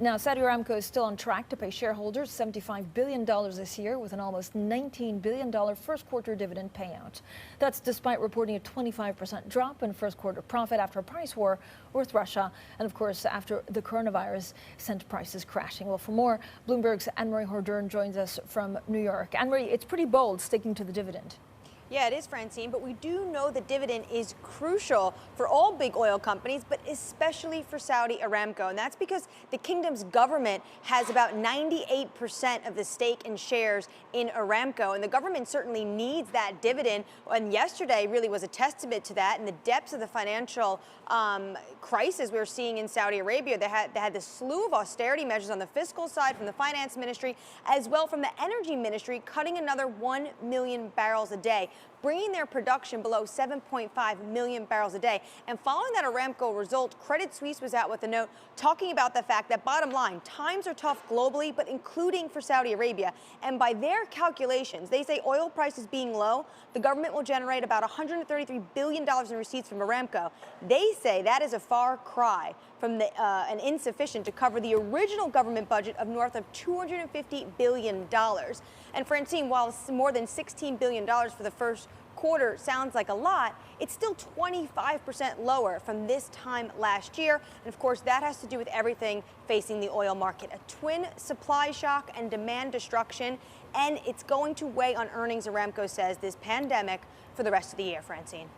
Now, Saudi Aramco is still on track to pay shareholders $75 billion this year with an almost $19 billion first quarter dividend payout. That's despite reporting a 25% drop in first quarter profit after a price war with Russia and, of course, after the coronavirus sent prices crashing. Well, for more, Bloomberg's Annmarie Hordern joins us from New York. Annmarie, it's pretty bold sticking to the dividend. Yeah, it is, Francine, but we do know the dividend is crucial for all big oil companies, but especially for Saudi Aramco. And that's because the kingdom's government has about 98% of the stake and shares in Aramco. And the government certainly needs that dividend. And yesterday really was a testament to that. In the depths of the financial crisis we were seeing in Saudi Arabia, they had this slew of austerity measures on the fiscal side from the finance ministry, as well from the energy ministry, cutting another 1 million barrels a day, bringing their production below 7.5 million barrels a day. And following that Aramco result, Credit Suisse was out with a note talking about the fact that, bottom line, times are tough globally, but including for Saudi Arabia. And by their calculations, they say oil prices being low, the government will generate about $133 billion in receipts from Aramco. They say that is a far cry from and insufficient to cover the original government budget of north of $250 billion. And Francine, while more than $16 billion for the first quarter sounds like a lot, it's still 25% lower from this time last year. And of course, that has to do with everything facing the oil market, a twin supply shock and demand destruction. And it's going to weigh on earnings, Aramco says, this pandemic for the rest of the year, Francine.